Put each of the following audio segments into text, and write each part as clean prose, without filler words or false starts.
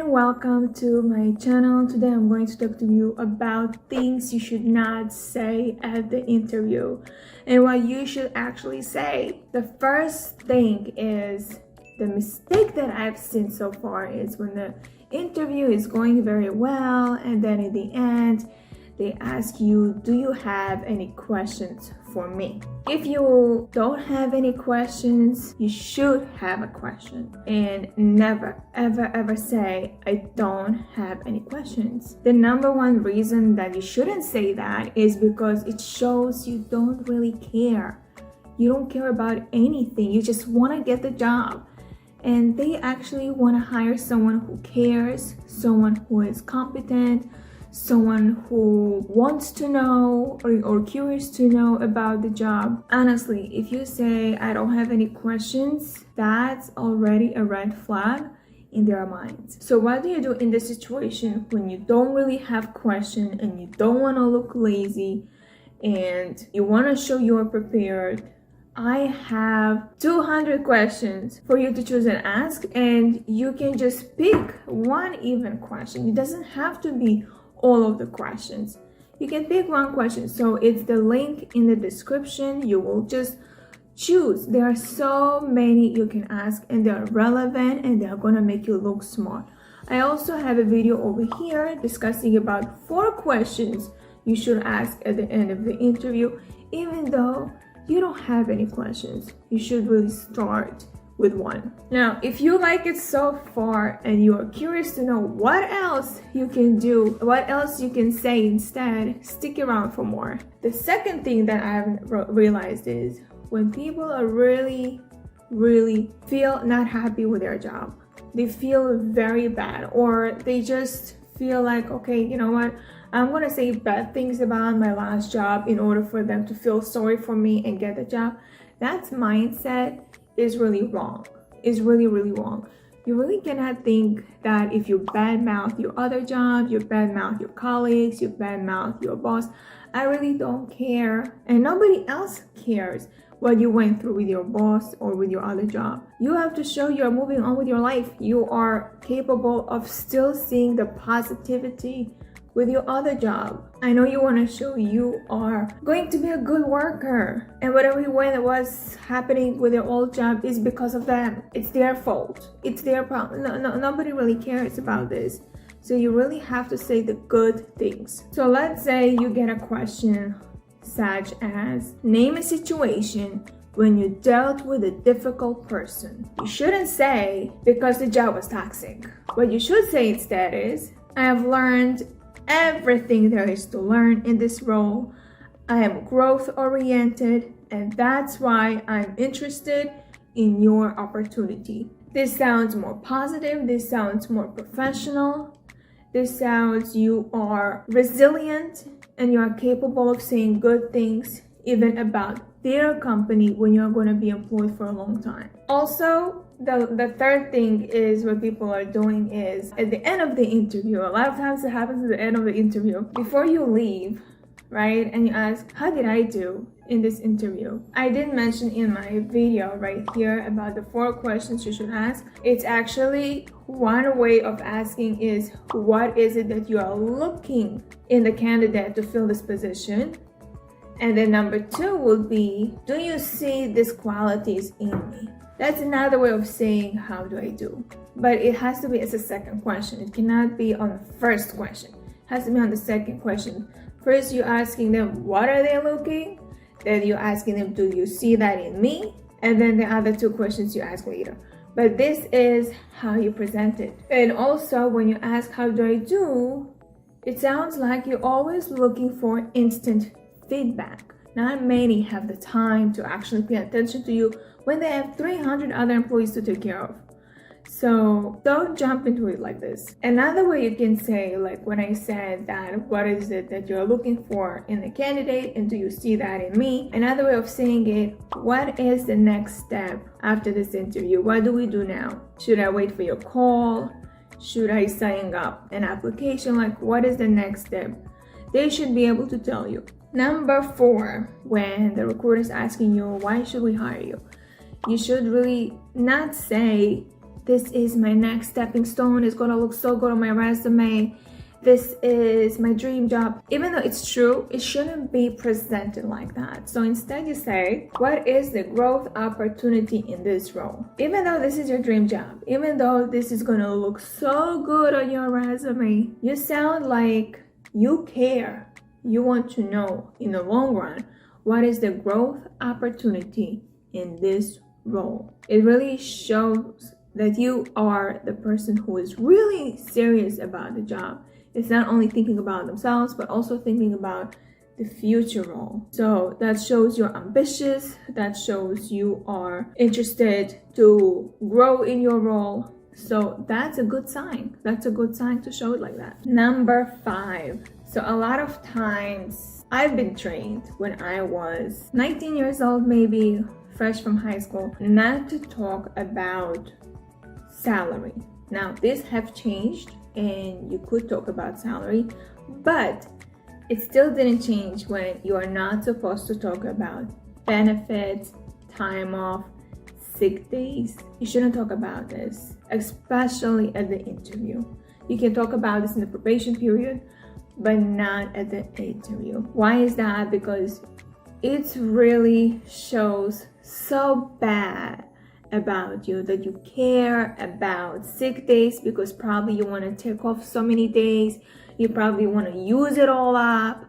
and welcome to my channel. Today I'm going to talk to you about things you should not say at the interview and what you should actually say. The first thing is the mistake that I've seen so far is when the interview is going very well and then at the end they ask you, do you have any questions for me? If you don't have any questions, you should have a question, and never ever say I don't have any questions. The number one reason that you shouldn't say that is because it shows you don't really care. You don't care about anything. You just want to get the job. And they actually want to hire someone who cares, someone who is competent, someone who wants to know or curious to know about the job. Honestly, if you say I don't have any questions, that's already a red flag in their minds. So what do you do in this situation when you don't really have questions and you don't want to look lazy and you want to show you are prepared? I have 200 questions for you to choose and ask, and you can just pick one even question. It doesn't have to be all of the questions. You can pick one question. So it's the link in the description. You will just choose. There are so many you can ask, and they are relevant and they are gonna make you look smart. I also have a video over here discussing about 4 questions you should ask at the end of the interview. Even though you don't have any questions, you should really start with one. Now, if you like it so far and you are curious to know what else you can do, what else you can say instead, stick around for more. The second thing that I've realized is when people are really feel not happy with their job, they feel very bad, or they just feel like, okay, you know what, I'm gonna say bad things about my last job in order for them to feel sorry for me and get the job. That mindset is really wrong. Is really wrong. You really cannot think that if you badmouth your other job, you badmouth your colleagues, you badmouth your boss, I really don't care, and nobody else cares what you went through with your boss or with your other job. You have to show you're moving on with your life. You are capable of still seeing the positivity with your other job. I know you want to show you are going to be a good worker, and whatever was happening with your old job is because of them. It's their fault. It's their problem. Nobody really cares about this. So you really have to say the good things. So let's say you get a question such as, name a situation when you dealt with a difficult person. You shouldn't say because the job was toxic. What you should say instead is, I have learned everything there is to learn in this role. I am growth oriented, and that's why I'm interested in your opportunity. This sounds more positive. This sounds more professional. This sounds you are resilient and you are capable of saying good things even about their company when you're going to be employed for a long time. Also, the third thing is what people are doing is at the end of the interview, a lot of times it happens at the end of the interview, before you leave, right, and you ask, how did I do in this interview? I did mention in my video right here about the 4 questions you should ask. It's actually one way of asking is, what is it that you are looking in the candidate to fill this position? And then number 2 would be, do you see these qualities in me? That's another way of saying, how do I do? But it has to be as a second question. It cannot be on the first question. It has to be on the second question. First, you're asking them, what are they looking? Then you're asking them, do you see that in me? And then the other 2 questions you ask later. But this is how you present it. And also, when you ask, how do I do? It sounds like you're always looking for instant feedback. Not many have the time to actually pay attention to you when they have 300 other employees to take care of. So don't jump into it like this. Another way you can say, like when I said that, what is it that you're looking for in the candidate and do you see that in me? Another way of saying it, what is the next step after this interview? What do we do now? Should I wait for your call? Should I sign up an application? Like, what is the next step? They should be able to tell you. Number 4, when the recruiter is asking you, why should we hire you? You should really not say this is my next stepping stone. It's gonna look so good on my resume. This is my dream job. Even though it's true, it shouldn't be presented like that. So instead you say, what is the growth opportunity in this role? Even though this is your dream job, even though this is gonna look so good on your resume, you sound like you care. You want to know in the long run, what is the growth opportunity in this role? It really shows that you are the person who is really serious about the job. It's not only thinking about themselves, but also thinking about the future role. So that shows you're ambitious. That shows you are interested to grow in your role. So that's a good sign. That's a good sign to show it like that. Number 5. So a lot of times I've been trained when I was 19 years old, maybe fresh from high school, not to talk about salary. Now, this have changed and you could talk about salary, but it still didn't change when you are not supposed to talk about benefits, time off, sick days. You shouldn't talk about this, especially at the interview. You can talk about this in the probation period, but not at the interview. Why is that? Because it really shows so bad about you that you care about sick days, because probably you want to take off so many days, you probably want to use it all up,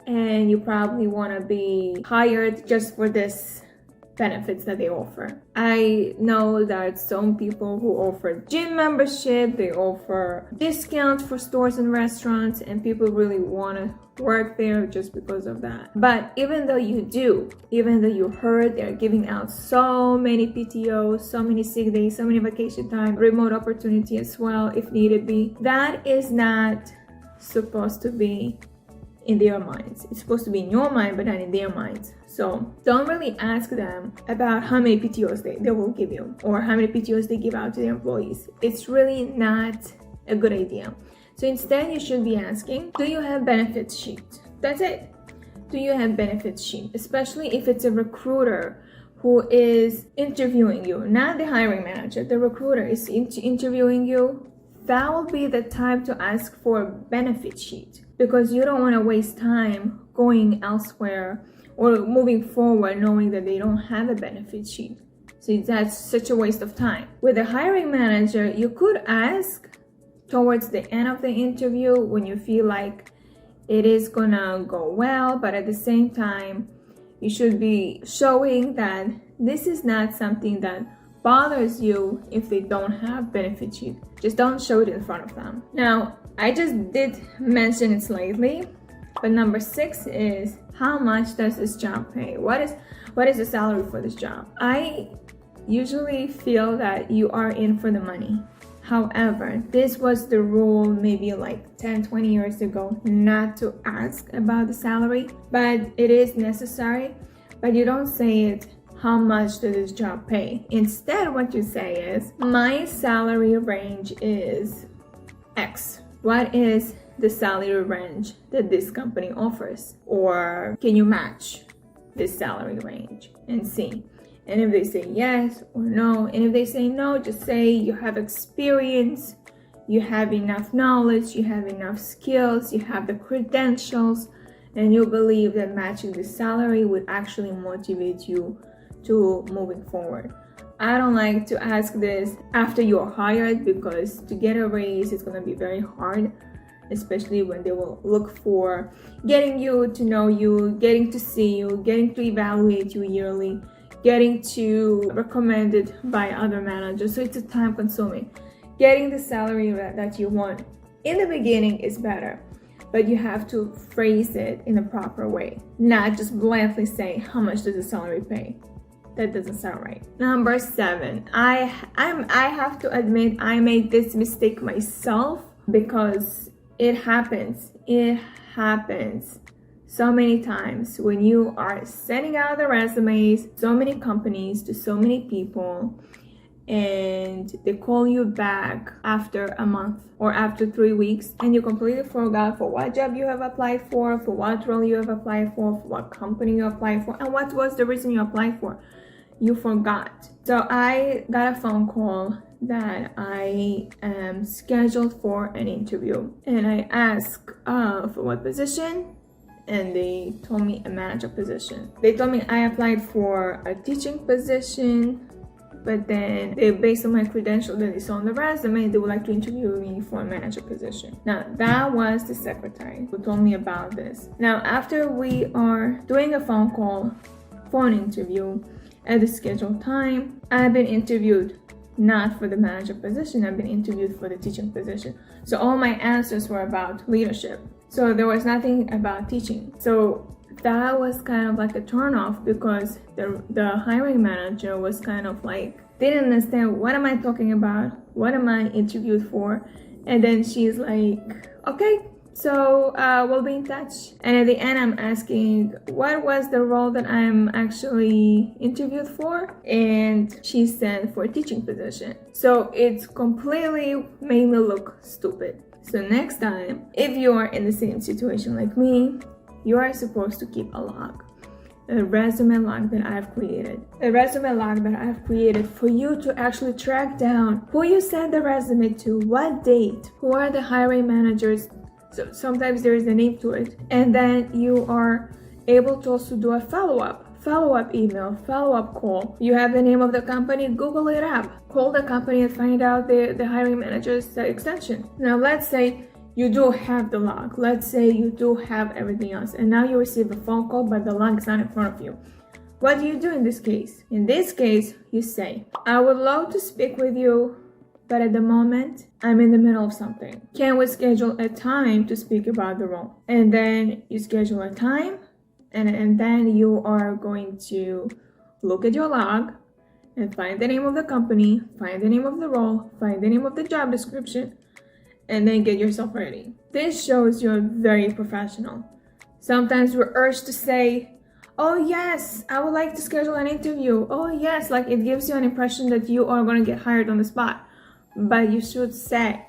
and you probably want to be hired just for this benefits that they offer. I know that some people who offer gym membership, they offer discounts for stores and restaurants, and people really want to work there just because of that. But even though you heard they're giving out so many PTOs, so many sick days, so many vacation time, remote opportunity as well if needed be, that is not supposed to be in their minds. It's supposed to be in your mind, but not in their minds. So don't really ask them about how many PTOs they will give you or how many PTOs they give out to their employees. It's really not a good idea. So instead, you should be asking, do you have benefits sheet? That's it. Do you have benefits sheet? Especially if it's a recruiter who is interviewing you, not the hiring manager. The recruiter is interviewing you. That will be the time to ask for a benefit sheet, because you don't want to waste time going elsewhere or moving forward knowing that they don't have a benefit sheet. So that's such a waste of time. With the hiring manager, you could ask towards the end of the interview when you feel like it is gonna go well, but at the same time, you should be showing that this is not something that bothers you if they don't have benefit sheet. Just don't show it in front of them. Now, I just did mention it slightly, but number 6 is, how much does this job pay? What is the salary for this job? I usually feel that you are in for the money. However, this was the rule maybe like 10-20 years ago, not to ask about the salary, but it is necessary. But you don't say it, how much does this job pay? Instead, what you say is, my salary range is X. What is the salary range that this company offers? Or can you match this salary range and see? And if they say yes or no, and if they say no, just say you have experience, you have enough knowledge, you have enough skills, you have the credentials, and you believe that matching the salary would actually motivate you to moving forward. I don't like to ask this after you're hired, because to get a raise is going to be very hard, especially when they will look for getting you to know you, getting to see you, getting to evaluate you yearly, getting to recommended by other managers. So it's a time consuming. Getting the salary that you want in the beginning is better, but you have to phrase it in a proper way, not just bluntly say, how much does the salary pay? That doesn't sound right. Number 7, I have to admit I made this mistake myself, because it happens so many times when you are sending out the resumes, so many companies to so many people, and they call you back after a month or after 3 weeks, and you completely forgot for what job you have applied for what role you have applied for what company you applied for, and what was the reason you applied for. You forgot. So I got a phone call that I am scheduled for an interview, and I asked for what position, and they told me a manager position. They told me I applied for a teaching position, but then they, based on my credentials that they saw on the resume, they would like to interview me for a manager position. Now, that was the secretary who told me about this. Now, after we are doing a phone call for an interview at the scheduled time, I've been interviewed not for the manager position, I've been interviewed for the teaching position. So all my answers were about leadership. So there was nothing about teaching. So that was kind of like a turn off, because the hiring manager was kind of like, didn't understand what am I talking about, what am I interviewed for, and then she's like, okay, so we'll be in touch. And at the end, I'm asking what was the role that I'm actually interviewed for, and she said for a teaching position. So it's completely made me look stupid. So next time, if you are in the same situation like me, you are supposed to keep a log, a resume log that I've created. A resume log that I've created for you to actually track down who you sent the resume to, what date, who are the hiring managers. So sometimes there is a name to it. And then you are able to also do a follow-up email, follow-up call. You have the name of the company, Google it up. Call the company and find out the hiring manager's extension. Now let's say you do have the log. Let's say you do have everything else, and now you receive a phone call, but the log is not in front of you. What do you do in this case? In this case, you say, I would love to speak with you, but at the moment, I'm in the middle of something. Can we schedule a time to speak about the role? And then you schedule a time, and then you are going to look at your log and find the name of the company, find the name of the role, find the name of the job description, and then get yourself ready. This shows you're very professional. Sometimes we're urged to say, oh yes, I would like to schedule an interview. Oh yes, like it gives you an impression that you are going to get hired on the spot. But you should say,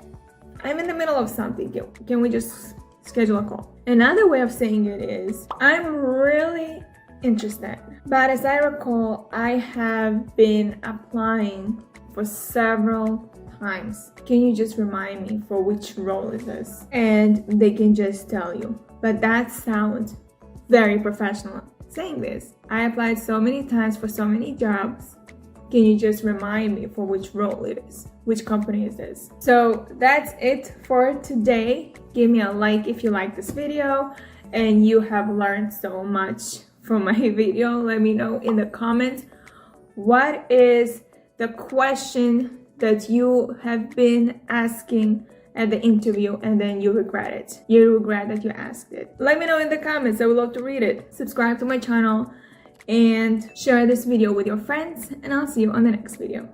I'm in the middle of something. Can we just schedule a call? Another way of saying it is, I'm really interested. But as I recall, I have been applying for several times. Can you just remind me for which role is this? And they can just tell you. But that sounds very professional saying this. I applied so many times for so many jobs. Can you just remind me for which role it is? Which company is this? So that's it for today. Give me a like if you like this video and you have learned so much from my video. Let me know in the comments, what is the question that you have been asking at the interview and then you regret it. You regret that you asked it. Let me know in the comments. I would love to read it. Subscribe to my channel and share this video with your friends, and I'll see you on the next video.